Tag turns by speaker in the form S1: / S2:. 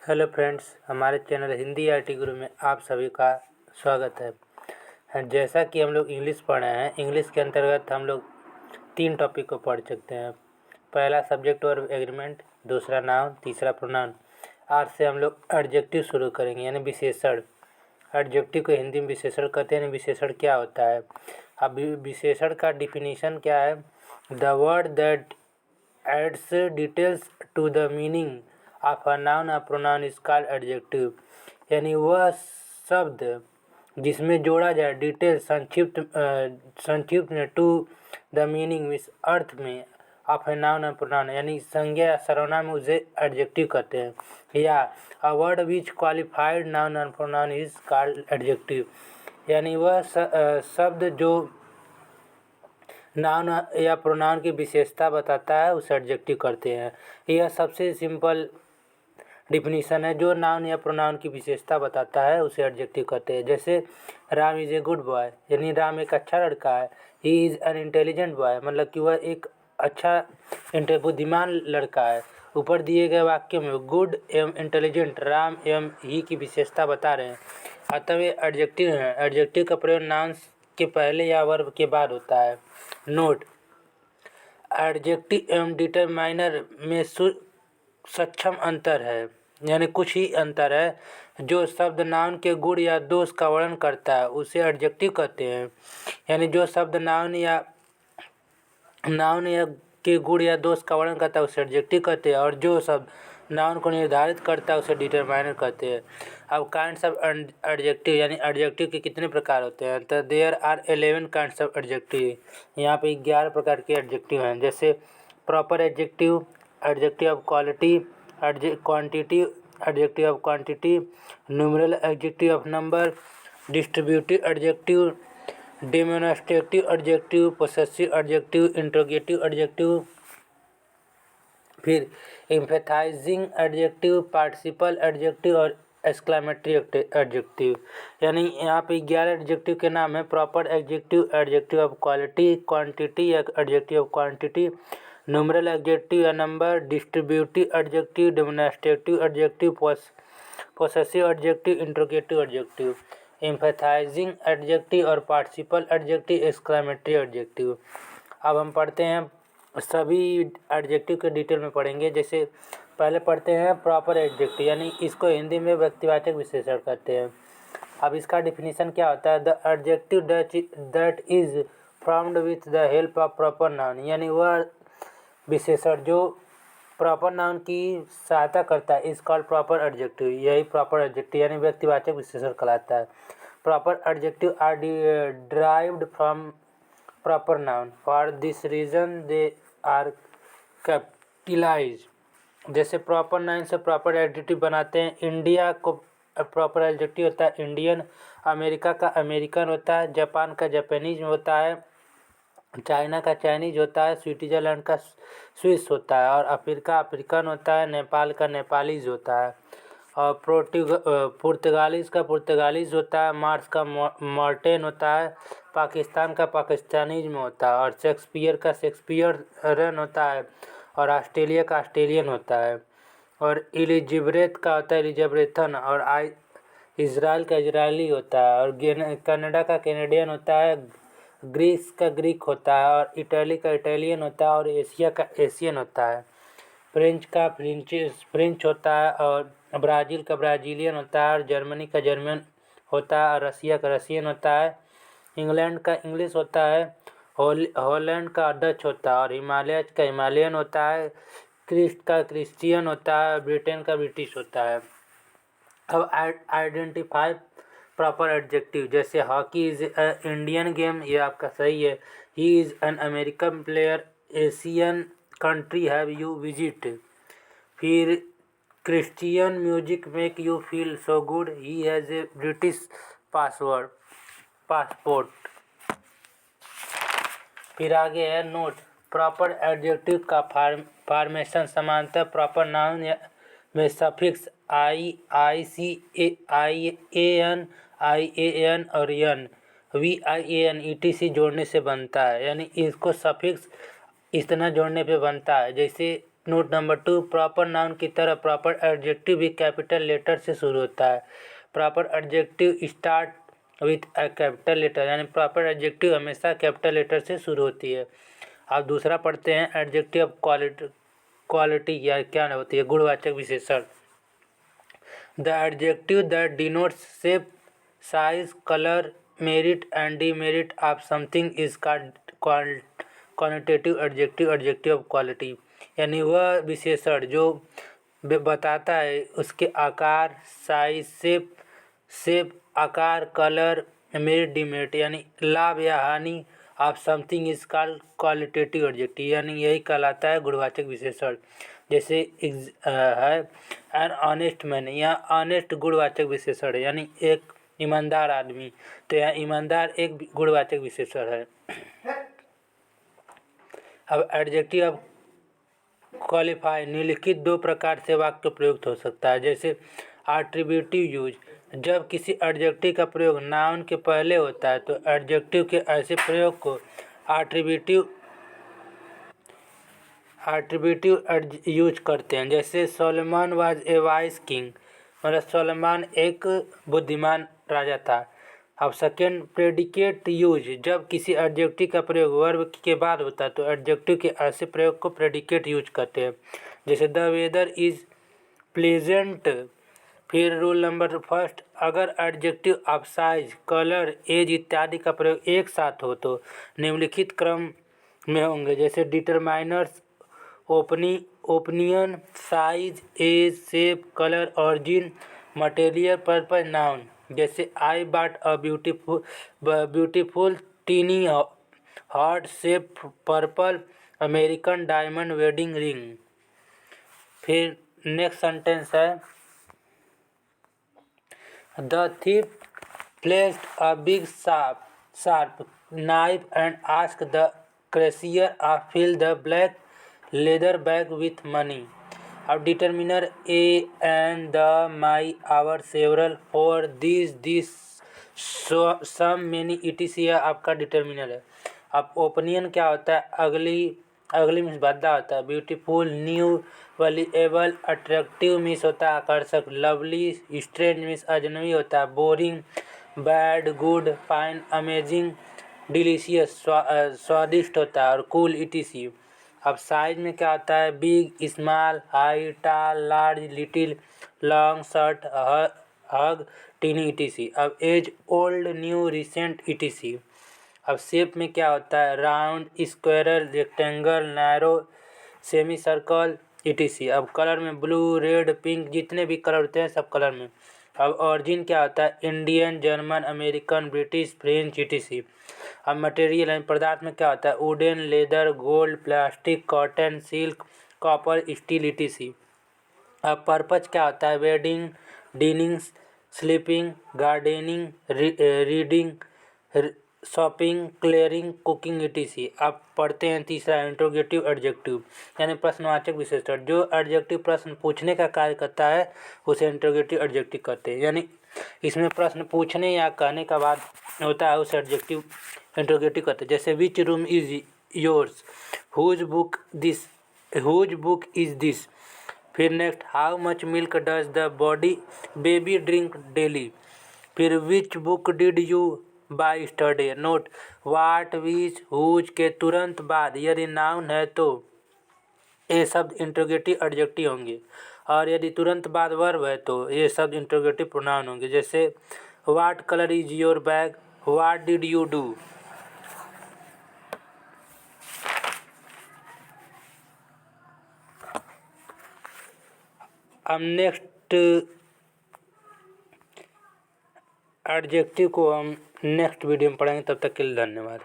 S1: Hello friends, हमारे channel Hindi IT गुरु में आप सभी का स्वागत है। जैसा कि हम लोग इंग्लिश पढ़े हैं, इंग्लिश के अंतर्गत हम लोग 3 टॉपिक को पढ़ सकते हैं। पहला सब्जेक्ट और एग्रीमेंट, दूसरा नाउन, तीसरा प्रोनाउन। आज से हम लोग एडजेक्टिव शुरू करेंगे, यानी विशेषण। एडजेक्टिव को हिंदी में विशेषण कहते हैं। विशेषण क्या होता है? अब विशेषण का डिफिनीशन क्या है? The word that adds details to the meaning of a noun और प्रोनाउन इज कॉल्ड एडजेक्टिव। यानी वह शब्द जिसमें जोड़ा जाए डिटेल संक्षिप्त में टू द मीनिंग इस अर्थ में ऑफ ए नाउन और प्रोनाउन, यानी संज्ञा या सर्वनाम में उसे एडजेक्टिव कहते हैं। या a word which qualified noun और प्रोनाउन इज कॉल्ड एडजेक्टिव। यानी वह शब्द जो नाउन या प्रोनाउन की विशेषता बताता है उसे एडजेक्टिव करते हैं। यह सबसे सिंपल डिफिनीशन है। जो नाउन या प्रोनाउन की विशेषता बताता है उसे एडजेक्टिव कहते हैं। जैसे Ram is a good boy, यानी राम एक अच्छा लड़का है। He is an intelligent boy, मतलब कि वह एक अच्छा बुद्धिमान लड़का है। ऊपर दिए गए वाक्य में गुड एवं इंटेलिजेंट, राम एवं ही की विशेषता बता रहे हैं, अतः वे एडजेक्टिव हैं। एडजेक्टिव का प्रयोग नाउन के पहले या वर्ब के बाद होता है। नोट: एडजेक्टिव एवं डिटरमाइनर में सक्षम अंतर है, यानी कुछ ही अंतर है। जो शब्द नाउन के गुण या दोष का वर्णन करता है उसे एडजेक्टिव कहते हैं। यानी जो शब्द नाउन या के गुण या दोष का वर्णन करता है उसे एडजेक्टिव कहते हैं, और जो शब्द नाउन को निर्धारित करता है उसे डिटरमाइनर कहते हैं। अब काइंड्स ऑफ एडजेक्टिव, यानी एडजेक्टिव के कितने प्रकार होते हैं? तो there are 11 kinds of adjective. यहाँ पे 11 प्रकार के एडजेक्टिव हैं। जैसे proper adjective, adjective of quality, quantity, adjective of quantity, numeral adjective of number, distributive adjective, demonstrative adjective, possessive adjective, interrogative adjective, फिर एम्फेथाइजिंग एडजेक्टिव, पार्टिसिपल एडजेक्टिव और exclamatory adjective. यानी यहाँ पे 11 एडजेक्टिव के नाम है। Proper adjective, adjective of quality, quantity या adjective of quantity, numeral adjective या number, distributive adjective, demonstrative adjective, possessive adjective, interrogative adjective, emphasizing adjective और पार्टिसिपल एडजेक्टिव, एक्सक्लेमेटरी एडजेक्टिव। अब हम पढ़ते हैं, सभी एडजेक्टिव के डिटेल में पढ़ेंगे। जैसे पहले पढ़ते हैं प्रॉपर एडजेक्टिव, यानी इसको हिंदी में व्यक्तिवाचक विशेषण कहते हैं। अब इसका डिफिनीशन क्या होता है? The adjective that is formed with the help of proper noun, यानी वह विशेषण जो प्रॉपर नाउन की सहायता करता है इज कॉल्ड प्रॉपर एडजेक्टिव। यही प्रॉपर एडजेक्टिव यानी व्यक्तिवाचक विशेषण कहलाता है। Proper adjective are derived from proper noun, for this reason they are capitalise. जैसे प्रॉपर नाउन से प्रॉपर एडजेक्टिव बनाते हैं। इंडिया को प्रॉपर एडजेक्टिव होता है इंडियन, अमेरिका का अमेरिकन होता है, जापान का जापानीज होता है, चाइना का चाइनीज होता है, स्विट्जरलैंड का स्विस होता है, और अफ्रीका अफ्रीकन होता है, नेपाल का नेपालीज होता है, और पुर्तगालीज का पुर्तगालीज होता है, मार्स का मार्टेन होता है, पाकिस्तान का पाकिस्तानीज में होता है, और शेक्सपियर का शेक्सपियरन होता है, और ऑस्ट्रेलिया का ऑस्ट्रेलियन होता है, और इलिजिब्रेथ का होता है इलिजब्रेथन, और इजराइल का इजरायली होता है, और कनाडा का कैनेडियन होता है, ग्रीस का ग्रीक होता है, और इटली का इटालियन होता है, और एशिया का एशियन होता है। फ्रेंच का फ्रेंच होता है, और ब्राज़ील का ब्राज़ीलियन होता है, और जर्मनी का जर्मन होता है, और रसिया का रसियन होता है। इंग्लैंड का इंग्लिश होता है, हॉलैंड का डच होता है, और हिमालय का हिमालयन होता है। क्रिस्ट का क्रिश्चियन होता है, ब्रिटेन का ब्रिटिश होता है। अब आइडेंटिफाई प्रॉपर एडजेक्टिव। जैसे हॉकी इज इंडियन गेम, ये आपका सही है। He is an American player, Asian country have you visit. फिर Christian music make you feel so good, he has a British passport. फिर आगे है नोट: प्रॉपर एडजेक्टिव का फॉर्मेशन समानतः प्रॉपर नाउन में सफिक्स IAN और n VIAN ETC जोड़ने से बनता है। यानी इसको सफिक्स इतना जोड़ने पे बनता है। जैसे नोट नंबर 2, प्रॉपर नाउन की तरह प्रॉपर एडजेक्टिव भी कैपिटल लेटर से शुरू होता है। Proper adjective start with a capital letter, यानी प्रॉपर एडजेक्टिव हमेशा कैपिटल लेटर से शुरू होती है। अब दूसरा पढ़ते हैं, एडजेक्टिव ऑफ क्वालिटी या क्या होती है, गुणवाचक विशेषण। The adjective that denotes shape, size, colour, merit and demerit of something is qualitative adjective, adjective of quality, यानी वह विशेषण जो बताता है उसके आकार, साइज, शेप, आकार, कलर, मेरिट, डीमेरिट, यानी लाभ या हानि of something is called qualitative adjective, यानी यही कहलाता है गुणवाचक विशेषण। जैसे है एन ऑनेस्ट मैन, यहाँ ऑनेस्ट गुणवाचक विशेषण है, यानी एक ईमानदार आदमी, तो यहाँ ईमानदार एक गुणवाचक विशेषण है। अब एडजेक्टिव ऑफ क्वालिफाई, निम्नलिखित दो प्रकार से वाक्य प्रयुक्त हो सकता है। जैसे एट्रीब्यूटिव यूज, जब किसी एडजेक्टिव का प्रयोग नाउन के पहले होता है तो एडजेक्टिव के ऐसे प्रयोग को एट्रीब्यूटिव यूज करते हैं। जैसे Solomon was a wise king, मतलब सोलोमन एक बुद्धिमान राजा था। अब सेकेंड, प्रेडिकेट यूज, जब किसी एडजेक्टिव का प्रयोग वर्ब के बाद होता है तो एडजेक्टिव के ऐसे प्रयोग को प्रेडिकेट यूज करते हैं। जैसे द वेदर इज प्लेजेंट। फिर रूल नंबर फर्स्ट, अगर adjective of size, colour, age इत्यादि का प्रयोग एक साथ हो तो निम्नलिखित क्रम में होंगे। जैसे determiners, opinion, size, age, shape, colour, origin, material, purpose, noun. जैसे I bought a beautiful tiny heart shape purple American diamond wedding ring. फिर नेक्स्ट सेंटेंस है, the thief placed a big sharp knife and asked the cashier to fill the black leather bag with money. अब determiner a and the, my, our, several, for, this, some, many, etc आपका determiner है। अब opinion क्या होता है, अगली means भद्दा होता है। Beautiful, new, valuable, attractive means होता है आकर्षक। लवली, स्ट्रेंज मीन्स अजनबी होता है। Boring, bad, good, fine, amazing, delicious स्वादिष्ट होता है। और कूल, etc। अब साइज में क्या होता है, big, small, high, tall, large, little, long, short, huge, tiny, etc। अब age, old, new, recent, etc। अब शेप में क्या होता है, round, square, rectangle, narrow, semi circle, etc। अब कलर में ब्लू, रेड, पिंक, जितने भी कलर होते हैं सब कलर में। अब ऑरिजिन क्या होता है, Indian, German, American, British, French, etc। अब मटेरियल यानी पदार्थ में क्या होता है, wooden, leather, gold, plastic, cotton, silk, copper, steel, etc। अब पर्पज क्या होता है, wedding, dining, sleeping, gardening, reading, shopping, clearing, cooking, etc। अब पढ़ते हैं तीसरा, इंट्रोगेटिव एडजेक्टिव, यानी प्रश्नवाचक विशेषण। जो एडजेक्टिव प्रश्न पूछने का कार्य करता है उसे इंट्रोगेटिव एडजेक्टिव कहते हैं, यानी इसमें प्रश्न पूछने या कहने का बाद होता है उसे एडजेक्टिव इंट्रोगेटिव कहते हैं। जैसे which room is yours, whose book is this. फिर next, how much milk does the baby drink daily. फिर which book did you buy yesterday. Note, what, which, whose के तुरंत बाद यदि नाउन है तो ये शब्द इंट्रोगेटिव एडजेक्टिव होंगे, और यदि तुरंत बाद वर्ब है तो ये शब्द इंट्रोगेटिव प्रोनाउन होंगे। जैसे white colour is your bag, what did you do. अब नेक्स्ट एडजेक्टिव को हम नेक्स्ट वीडियो में पढ़ेंगे, तब तक के लिए धन्यवाद।